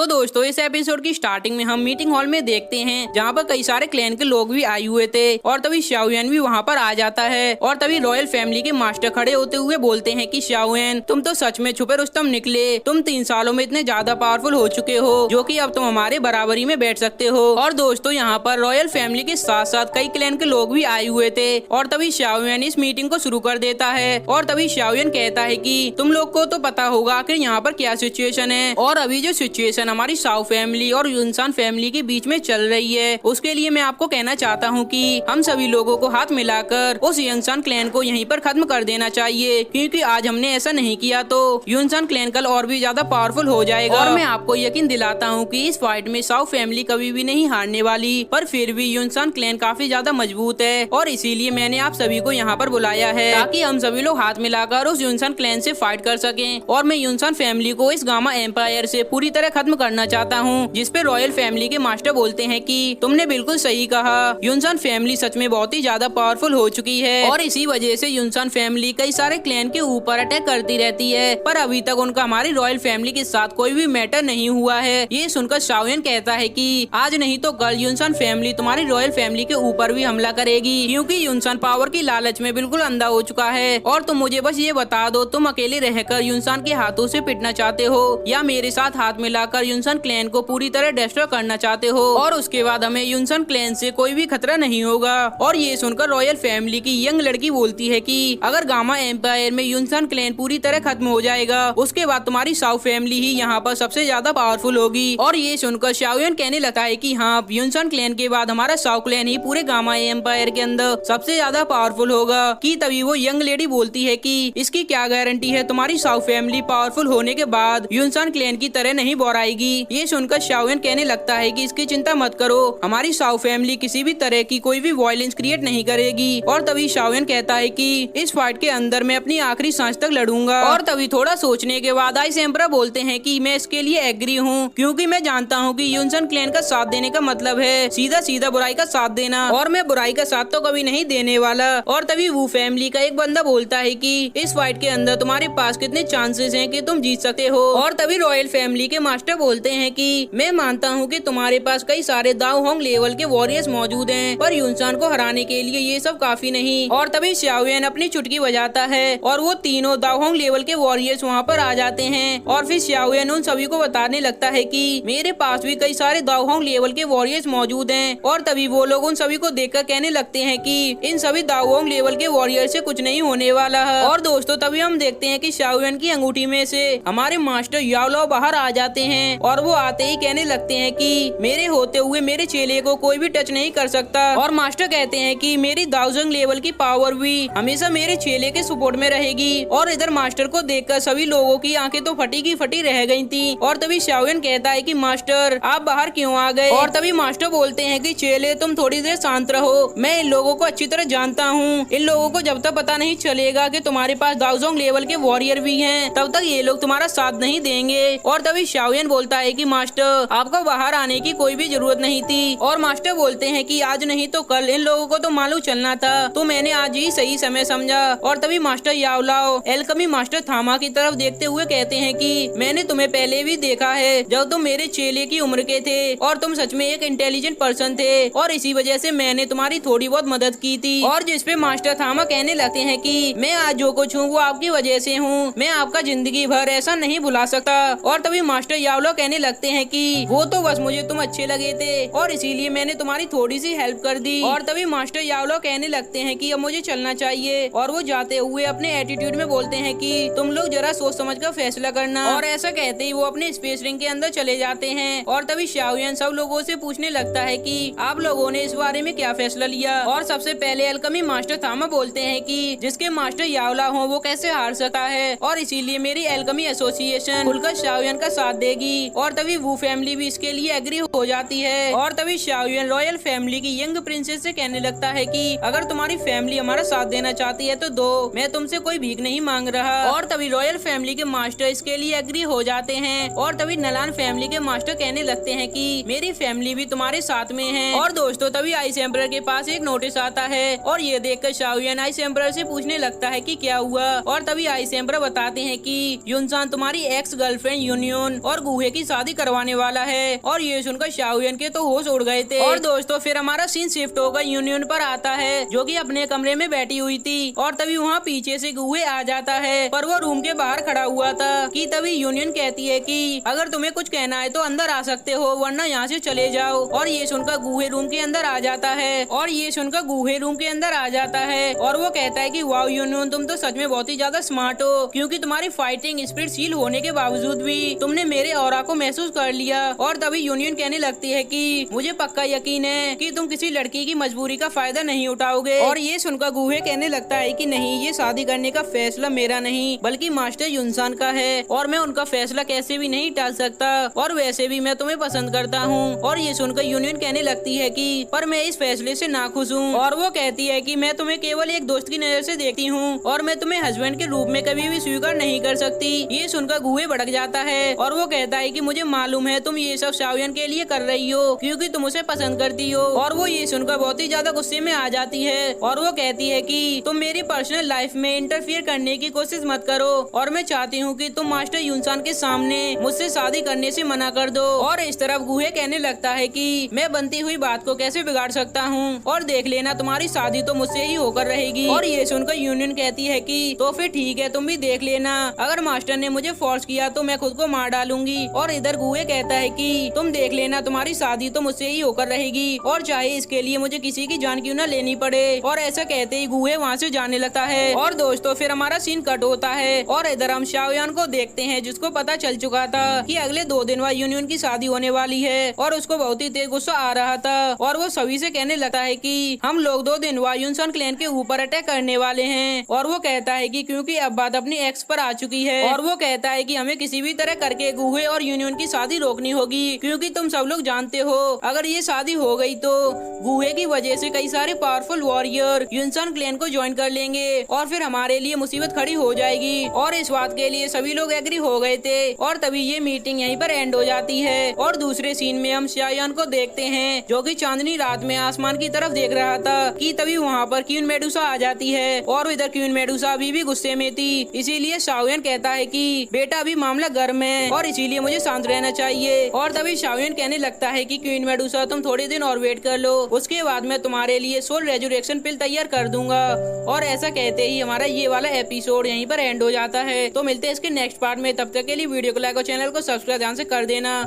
तो दोस्तों इस एपिसोड की स्टार्टिंग में हम मीटिंग हॉल में देखते हैं जहाँ पर कई सारे क्लैन के लोग भी आए हुए थे और तभी शाओयन भी वहाँ पर आ जाता है और तभी रॉयल फैमिली के मास्टर खड़े होते हुए बोलते हैं कि शाओयन तुम तो सच में छुपे रुस्तम निकले, तुम 3 सालों में इतने ज्यादा पावरफुल हो चुके हो जो कि अब तुम हमारे बराबरी में बैठ सकते हो। और दोस्तों यहाँ पर रॉयल फैमिली के साथ साथ कई क्लैन के लोग भी आए हुए थे और तभी शाओयन इस मीटिंग को शुरू कर देता है और तभी शाओयन कहता है कि तुम लोग को तो पता होगा आखिर यहाँ पर क्या सिचुएशन है और अभी जो सिचुएशन हमारी शाओ फैमिली और युनसान फैमिली के बीच में चल रही है उसके लिए मैं आपको कहना चाहता हूँ कि हम सभी लोगों को हाथ मिलाकर उस युनसान क्लैन को यहीं पर खत्म कर देना चाहिए, क्योंकि आज हमने ऐसा नहीं किया तो युनसान क्लैन कल और भी ज्यादा पावरफुल हो जाएगा। और मैं आपको यकीन दिलाता हूँ कि इस फाइट में शाओ फैमिली कभी भी नहीं हारने वाली, पर फिर भी युनसान क्लैन काफी ज्यादा मजबूत है और इसीलिए मैंने आप सभी को यहाँ पर बुलाया है ताकि हम सभी लोग हाथ मिलाकर उस युनसान क्लैन से फाइट कर सकें। और मैं युनसान फैमिली को इस गामा एम्पायर से पूरी तरह खत्म करना चाहता हूँ। जिस पे रॉयल फैमिली के मास्टर बोलते हैं कि तुमने बिल्कुल सही कहा, युनसान फैमिली सच में बहुत ही ज्यादा पावरफुल हो चुकी है और इसी वजह से युनसान फैमिली कई सारे क्लैन के ऊपर अटैक करती रहती है, पर अभी तक उनका हमारी रॉयल फैमिली के साथ कोई भी मैटर नहीं हुआ है। ये सुनकर शाओयन कहता है कि आज नहीं तो कल युनसान फैमिली तुम्हारी रॉयल फैमिली के ऊपर भी हमला करेगी, क्योंकि युनसान पावर की लालच में बिल्कुल अंधा हो चुका है। और तुम मुझे बस ये बता दो, तुम अकेले रहकर युनसान के हाथों से पिटना चाहते हो या मेरे साथ हाथ मिलाकर युनसान क्लैन को पूरी तरह डिस्ट्रॉय करना चाहते हो और उसके बाद हमें युनसान क्लैन से कोई भी खतरा नहीं होगा। और ये सुनकर रॉयल फैमिली की यंग लड़की बोलती है कि अगर गामा एम्पायर में युनसान क्लैन पूरी तरह खत्म हो जाएगा उसके बाद तुम्हारी शाओ फैमिली ही यहाँ पर सबसे ज्यादा पावरफुल होगी। और ये सुनकर शाओयन कहने लगता है कि हाँ, युनसान क्लैन के बाद हमारा शाओ क्लैन ही पूरे गामा एम्पायर के अंदर सबसे ज्यादा पावरफुल होगा। कि तभी वो यंग लेडी बोलती है कि इसकी क्या गारंटी है तुम्हारी शाओ फैमिली पावरफुल होने के बाद युनसान क्लैन की तरह नहीं बोराएगी। ये सुनकर शाओयन कहने लगता है कि इसकी चिंता मत करो, हमारी शाओ फैमिली किसी भी तरह की कोई भी वायलेंस क्रिएट नहीं करेगी। और तभी शाओयन कहता है कि इस फाइट के अंदर मैं अपनी आखिरी सांस तक लड़ूंगा। और तभी थोड़ा सोचने के बाद आइस एम्परर बोलते हैं कि मैं इसके लिए एग्री हूँ, क्योंकि मैं जानता हूँ कि युनसान क्लैन का साथ देने का मतलब है सीधा सीधा बुराई का साथ देना, और मैं बुराई का साथ तो कभी नहीं देने वाला। और तभी वो फैमिली का एक बंदा बोलता है कि इस फाइट के अंदर तुम्हारे पास कितने चांसेस हैं कि तुम जीत सकते हो। और तभी रॉयल फैमिली के मास्टर बोलते हैं कि मैं मानता हूँ कि तुम्हारे पास कई सारे दाव होंग लेवल के वॉरियर्स मौजूद हैं, पर युनसान को हराने के लिए ये सब काफी नहीं। और तभी शाओयन अपनी चुटकी बजाता है और वो तीनों दाव होंग लेवल के वॉरियर्स वहाँ पर आ जाते हैं। और फिर शाओयन उन सभी को बताने लगता है कि मेरे पास भी कई सारे दाव होंग लेवल के वॉरियर्स मौजूद हैं। और तभी वो लोग उन सभी को देखकर कहने लगते हैं कि इन सभी दाव होंग लेवल के वॉरियर से कुछ नहीं होने वाला है। और दोस्तों तभी हम देखते हैं कि शाओयन की अंगूठी में से हमारे मास्टर याओलाओ बाहर आ जाते हैं और वो आते ही कहने लगते हैं कि मेरे होते हुए मेरे चेले को कोई भी टच नहीं कर सकता। और मास्टर कहते हैं कि मेरी दाउजंग लेवल की पावर भी हमेशा मेरे चेले के सपोर्ट में रहेगी। और इधर मास्टर को देखकर सभी लोगों की आंखें तो फटी की फटी रह गई थी। और तभी शाओयन कहता है कि मास्टर आप बाहर क्यों आ गए। और तभी मास्टर बोलते हैं कि चेले तुम थोड़ी देर शांत रहो, मैं इन लोगों को अच्छी तरह जानता हूँ। इन लोगों को जब तक पता नहीं चलेगा कि तुम्हारे पास दाउजोंग लेवल के वॉरियर भी हैं, तब तक ये लोग तुम्हारा साथ नहीं देंगे। और तभी शाओयन बोलता है कि मास्टर आपको बाहर आने की कोई भी जरूरत नहीं थी। और मास्टर बोलते हैं कि आज नहीं तो कल इन लोगों को तो मालूम चलना था, तो मैंने आज ही सही समय समझा। और तभी मास्टर याओलाओ एल्केमी मास्टर थामा की तरफ देखते हुए कहते हैं कि मैंने तुम्हें पहले भी देखा है जब तुम मेरे चेले की उम्र के थे और तुम सच में एक इंटेलिजेंट पर्सन थे, और इसी वजह से मैंने तुम्हारी थोड़ी बहुत मदद की थी। और जिसपे मास्टर थामा कहने लगते हैं कि मैं आज जो कुछ हूँ वो आपकी वजह से हूँ, मैं आपका जिंदगी भर ऐसा नहीं भुला सकता। और तभी मास्टर याओलाओ कहने लगते हैं कि वो तो बस मुझे तुम अच्छे लगे थे और इसीलिए मैंने तुम्हारी थोड़ी सी हेल्प कर दी। और तभी मास्टर याओलाओ कहने लगते हैं कि अब मुझे चलना चाहिए। और वो जाते हुए अपने एटीट्यूड में बोलते हैं कि तुम लोग जरा सोच समझ कर फैसला करना। और ऐसा कहते ही वो अपने स्पेस रिंग के अंदर चले जाते हैं। और तभी शाओयन सब लोगों से पूछने लगता है कि आप लोगों ने इस बारे में क्या फैसला लिया। और सबसे पहले एल्केमी मास्टर थामा बोलते हैं कि जिसके मास्टर याओलाओ हो वो कैसे हार सकता है, और इसीलिए मेरी एल्केमी एसोसिएशन खुलकर शाओयन का साथ देगी। और तभी वो फैमिली भी इसके लिए एग्री हो जाती है। और तभी शाओयन रॉयल फैमिली की यंग प्रिंसेस से कहने लगता है कि अगर तुम्हारी फैमिली हमारा साथ देना चाहती है तो दो, मैं तुमसे कोई भीख नहीं मांग रहा। और तभी रॉयल फैमिली के मास्टर इसके लिए एग्री हो जाते हैं। और तभी नलान फैमिली के मास्टर कहने लगते हैं कि मेरी फैमिली भी तुम्हारे साथ में है। और दोस्तों तभी आइस एम्परर के पास एक नोटिस आता है और ये देखकर शाओयन आइस एम्परर से पूछने लगता है कि क्या हुआ। और तभी आइस एम्परर बताते हैं कि युनसान तुम्हारी एक्स गर्लफ्रेंड यूनियन और गुहे की शादी करवाने वाला है। और ये सुनकर शाओयन के तो होश उड़ गए थे। और दोस्तों फिर हमारा सीन शिफ्ट होकर यूनियन पर आता है, जो कि अपने कमरे में बैठी हुई थी। और तभी वहाँ पीछे से गुहे आ जाता है, पर वो रूम के बाहर खड़ा हुआ था। कि तभी यूनियन कहती है कि अगर तुम्हें कुछ कहना है तो अंदर आ सकते हो, वरना यहाँ से चले जाओ। और ये सुनकर गुहे रूम के अंदर आ जाता है। और वो कहता है कि वाओ यूनियन, तुम तो सच में बहुत ही ज्यादा स्मार्ट हो, क्योंकि तुम्हारी फाइटिंग स्पिरिट सील होने के बावजूद भी तुमने मेरे ऑरा को महसूस कर लिया। और तभी यूनियन कहने लगती है कि मुझे पक्का यकीन है कि तुम किसी लड़की की मजबूरी का फायदा नहीं उठाओगे। और ये सुनकर गुहे कहने लगता है कि नहीं, ये शादी करने का फैसला मेरा नहीं बल्कि मास्टर युनसान का है, और मैं उनका फैसला कैसे भी नहीं टाल सकता। और वैसे भी मैं तुम्हें पसंद करता हूँ। और ये सुनकर यूनियन कहने लगती है कि पर मैं इस फैसले से नाखुश हूँ। और वो कहती है कि मैं तुम्हें केवल एक दोस्त की नजर से देखती हूँ, और मैं तुम्हें हस्बैंड के रूप में कभी भी स्वीकार नहीं कर सकती। ये सुनकर गुहे भड़क जाता है, और वो कहता है कि मुझे मालूम है तुम ये सब शाओयन के लिए कर रही हो, क्योंकि तुम उसे पसंद करती हो। और वो ये सुनकर बहुत ही ज्यादा गुस्से में आ जाती है, और वो कहती है कि तुम मेरी पर्सनल लाइफ में इंटरफियर करने की कोशिश मत करो, और मैं चाहती हूँ कि तुम मास्टर युनसान के सामने मुझसे शादी करने से मना कर दो। और इस तरफ गुहे कहने लगता है कि मैं बनती हुई बात को कैसे बिगाड़ सकता हूँ, और देख लेना तुम्हारी शादी तो मुझसे ही होकर रहेगी। और ये सुनकर यूनियन कहती है कि तो फिर ठीक है, तुम भी देख लेना, अगर मास्टर ने मुझे फोर्स किया तो मैं खुद को मार डालूंगी। और इधर गुहे कहता है कि तुम देख लेना, तुम्हारी शादी तो मुझसे ही होकर रहेगी, और चाहे इसके लिए मुझे किसी की जान क्यों न लेनी पड़े। और ऐसा कहते ही गुहे वहाँ से जाने लगता है। और दोस्तों फिर हमारा सीन कट होता है, और इधर हम शाओयान को देखते हैं, जिसको पता चल चुका था कि अगले 2 दिन बाद यूनियन की शादी होने वाली है। और उसको बहुत ही तेज गुस्सा आ रहा था, और वो सभी से कहने लगता है कि हम लोग 2 दिन बाद युनसान क्लैन के ऊपर अटैक करने वाले हैं। और वो कहता है कि क्योंकि अब बात अपनी एक्स पर आ चुकी है, और वो कहता है कि हमें किसी भी तरह करके गुहे और यूनियन की शादी रोकनी होगी, क्योंकि तुम सब लोग जानते हो अगर ये शादी हो गई तो गुहे की वजह से कई सारे पावरफुल वॉरियर युनसान क्लैन को ज्वाइन कर लेंगे, और फिर हमारे लिए मुसीबत खड़ी हो जाएगी। और इस बात के लिए सभी लोग एग्री हो गए थे, और तभी ये मीटिंग यहीं पर एंड हो जाती है। और दूसरे सीन में हम शाओयान को देखते हैं, जो कि चांदनी रात में आसमान की तरफ देख रहा था, कि तभी वहाँ पर क्वीन मेडुसा आ जाती है। और इधर क्वीन मेडुसा अभी भी गुस्से में थी, इसीलिए शाओयान कहता है कि बेटा अभी मामला गर्म है, और इसीलिए मुझे शांत रहना चाहिए। और तभी शाओयान कहने लगता है कि क्वीन मेडुसा तुम थोड़े दिन और वेट कर लो, उसके बाद मैं तुम्हारे लिए सोल रेजुरेक्शन पिल तैयार कर दूंगा। और ऐसा कहते ही हमारा ये वाला एपिसोड यहीं पर एंड हो जाता है। तो मिलते हैं इसके नेक्स्ट पार्ट में, तब तक के लिए वीडियो को लाइक और चैनल को सब्सक्राइब ध्यान से कर देना।